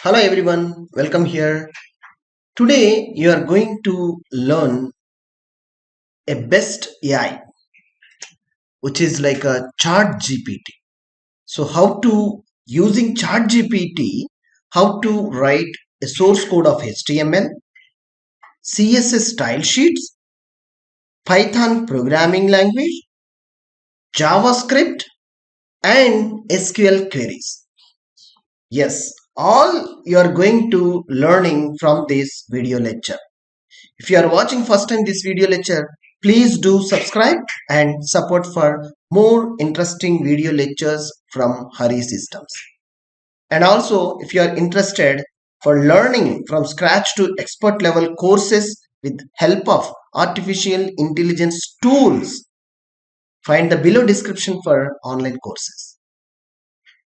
Hello everyone, welcome here. Today you are going to learn a best AI, which is like a chart GPT. So how to using chart GPT, how to write a source code of HTML, CSS style sheets, Python programming language, JavaScript and SQL queries. Yes, all you are going to learning from this video lecture. If you are watching first time this video lecture, please do subscribe and support for more interesting video lectures from Hari Systems. And also, if you are interested for learning from scratch to expert level courses with help of artificial intelligence tools, find the below description for online courses.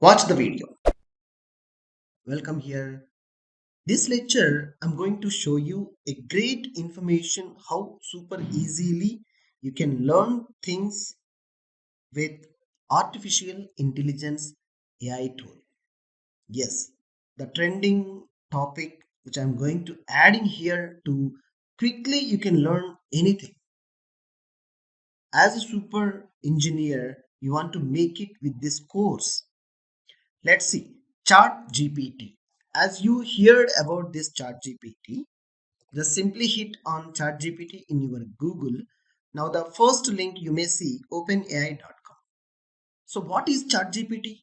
Watch the video. Welcome here. This lecture, I'm going to show you a great information how super easily you can learn things with artificial intelligence AI tool. Yes, the trending topic which I'm going to add in here to quickly you can learn anything. As a super engineer, you want to make it with this course. Let's see, Chart GPT. As you heard about this Chart GPT, just simply hit on ChatGPT in your Google. Now the first link you may see openai.com. So what is ChatGPT?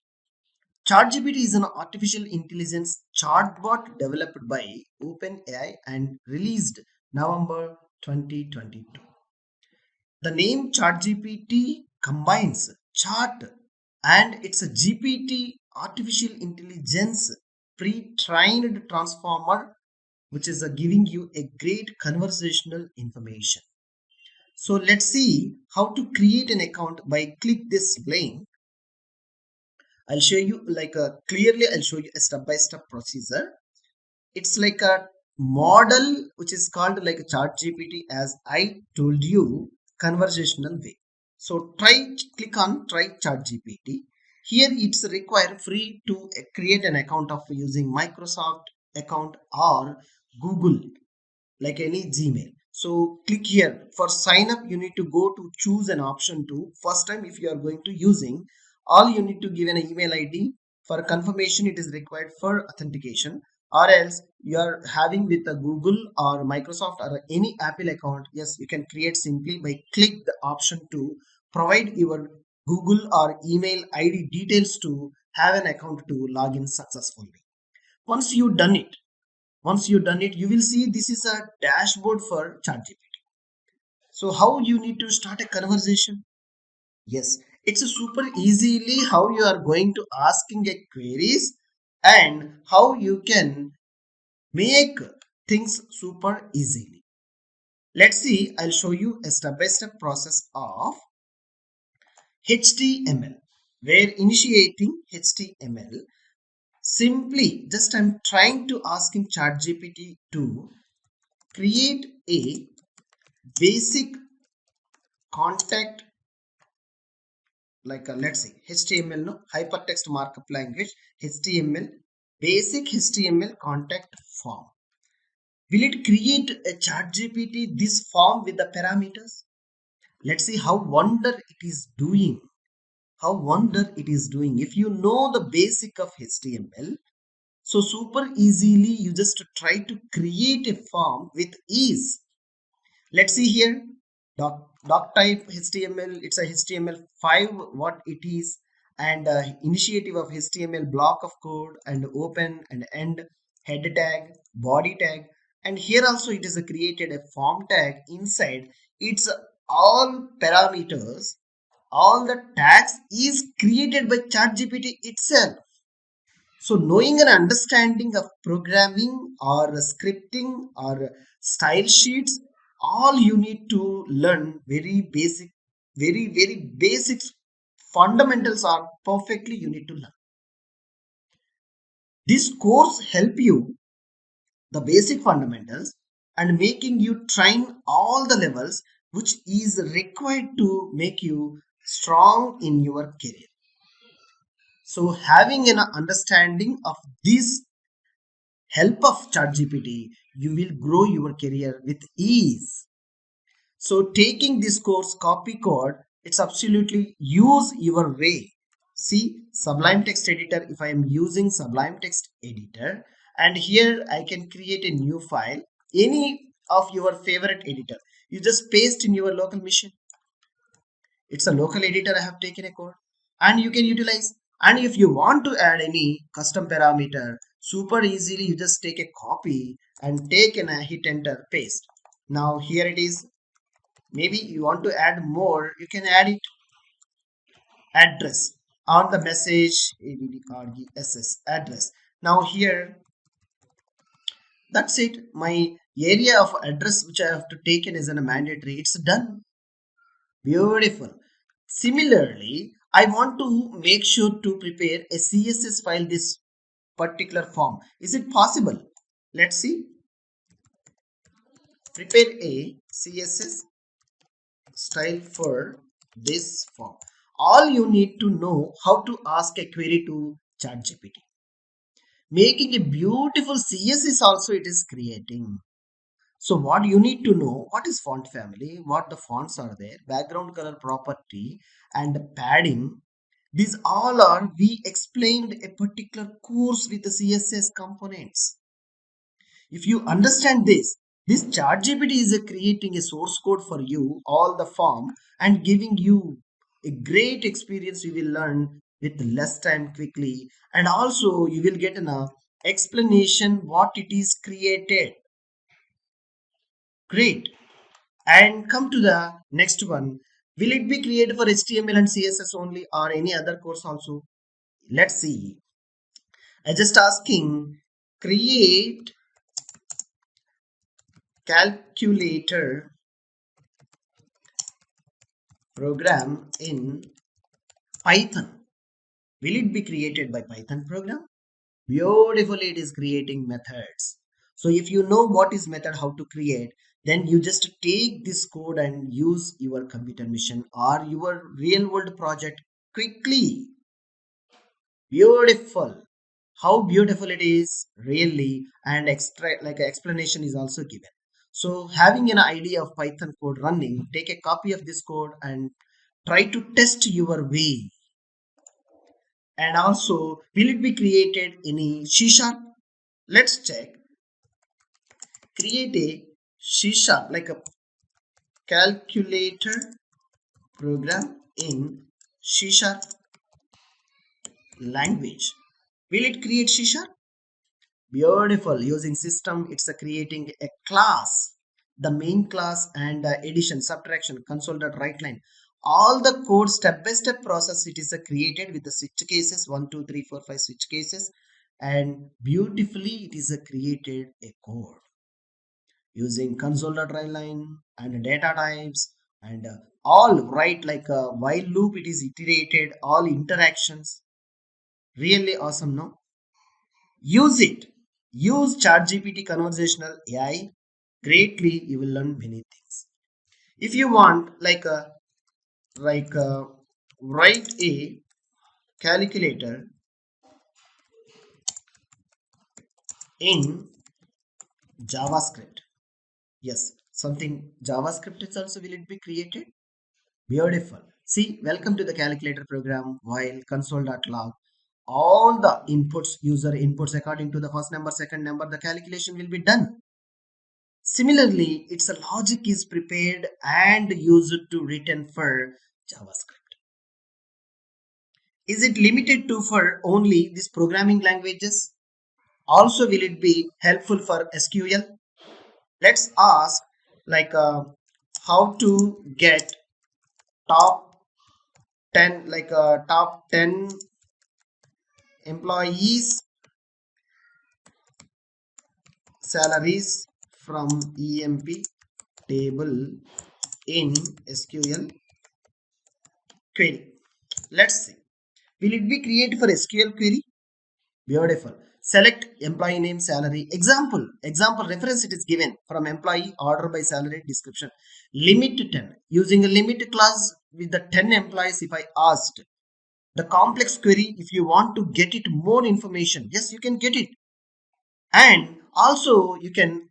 ChatGPT is an artificial intelligence chatbot developed by OpenAI and released November 2022. The name ChatGPT combines chat and it's a GPT artificial intelligence pre-trained transformer which is giving you a great conversational information. So let's see how to create an account by click this link. I'll show you like a clearly I'll show you a step-by-step procedure. It's like a model which is called like a chat GPT as I told you conversational way. So click on try chat GPT. Here it's required free to create an account of using Microsoft account or Google like any Gmail. So click here for sign up. You need to go to choose an option to first time if you are going to using all you need to give an email ID for confirmation. It is required for authentication or else you are having with a Google or Microsoft or any Apple account. Yes, you can create simply by click the option to provide your Google or email ID details to have an account to log in successfully. Once you done it, you will see this is a dashboard for ChatGPT. So how you need to start a conversation? Yes, it's a super easily how you are going to asking a queries and how you can make things super easily. Let's see, I'll show you a step-by-step process of HTML. Where initiating HTML, simply just I'm trying to asking ChatGPT to create a basic contact like let's say HTML, no, hypertext markup language, HTML, basic HTML contact form. Will it create a chat GPT this form with the parameters? Let's see how wonder it is doing. How wonder it is doing. If you know the basic of HTML, so super easily you just try to create a form with ease. Let's see here doc type HTML. It's a HTML5 what it is, and initiative of HTML block of code and open and end, head tag, body tag, and here also it is created a form tag inside. It's all parameters, all the tags is created by ChatGPT itself. So knowing and understanding of programming or scripting or style sheets, all you need to learn very basic, very basic fundamentals are perfectly you need to learn. This course help you the basic fundamentals and making you train all the levels which is required to make you strong in your career. So having an understanding of this help of ChatGPT, you will grow your career with ease. So taking this course copy code, it's absolutely use your way. See Sublime Text Editor, if I am using Sublime Text Editor, and here I can create a new file, any of your favorite editor. You just paste in your local machine. It's a local editor I have taken a code and you can utilize. And if you want to add any custom parameter, super easily you just take a copy and take and hit enter paste. Now here it is. Maybe you want to add more, you can add it address on the message address address. Now here that's it. My area of address which I have to take in is a mandatory. It's done. Beautiful. Similarly, I want to make sure to prepare a CSS file this particular form. Is it possible? Let's see. Prepare a CSS style for this form. All you need to know how to ask a query to ChatGPT. Making a beautiful CSS also it is creating. So what you need to know, what is font family, what the fonts are there, background color property and the padding. These all are, we explained a particular course with the CSS components. If you understand this ChatGPT is creating a source code for you, all the form and giving you a great experience you will learn with less time quickly and also you will get an explanation what it is created. Great. And come to the next one. Will it be created for HTML and CSS only or any other course also? Let's see. I just asking create calculator program in Python. Will it be created by Python program? Beautifully it is creating methods. So if you know what is method, how to create, then you just take this code and use your computer mission or your real world project quickly. Beautiful. How beautiful it is really, and extra like explanation is also given. So having an idea of Python code running, take a copy of this code and try to test your way. And also, will it be created in a C sharp? Let's check. Create a C sharp like a calculator program in C sharp language. Will it create C sharp? Beautiful. Using system, it's a creating a class, the main class and addition, subtraction, console dot write line. All the code step by step process it is created with the switch cases 1, 2, 3, 4, 5 switch cases, and beautifully it is created a code using console dot write line and data types and all right like a while loop it is iterated all interactions. Really awesome, no? Use it. Use ChatGPT conversational AI. Greatly, you will learn many things. If you want, like write a calculator in JavaScript. Yes, something JavaScript is also will it be created? Beautiful. See, welcome to the calculator program while console.log. All the inputs, user inputs according to the first number, second number, the calculation will be done. Similarly, its logic is prepared and used to written for JavaScript. Is it limited to for only these programming languages? Also, will it be helpful for SQL? Let's ask like how to get top 10 top 10 employees salaries from EMP table in SQL query. Let's see. Will it be created for SQL query? Beautiful. Select employee name, salary. Example reference it is given from employee order by salary description. Limit to 10. Using a limit clause with the 10 employees if I asked. The complex query if you want to get it more information. Yes, you can get it. And also you can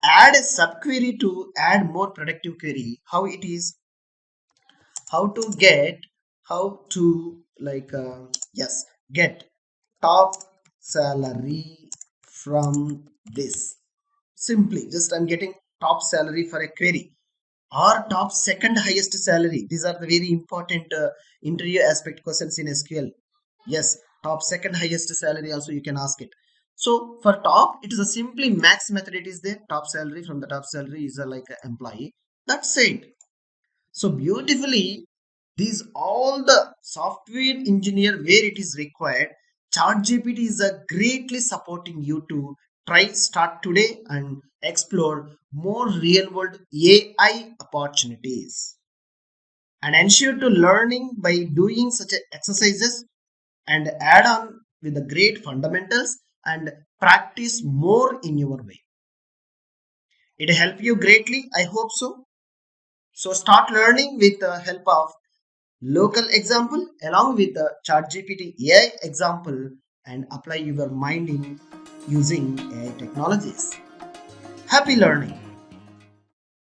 add a subquery to add more productive query. How it is, how to get, how to like yes, get top salary from this. Simply just I'm getting top salary for a query, or top second highest salary. These are the very important interview aspect questions in SQL. Yes, top second highest salary also you can ask it. So for top, it is a simply max method. It is there, top salary, from the top salary is a, like a employee. That's it. So beautifully, these all the software engineer where it is required, ChatGPT is a greatly supporting you to try start today and explore more real world AI opportunities, and ensure to learning by doing such exercises, and add on with the great fundamentals and practice more in your way. It help you greatly. I hope so. So start learning with the help of local example along with the ChatGPT AI example, and apply your mind in using AI technologies. Happy learning!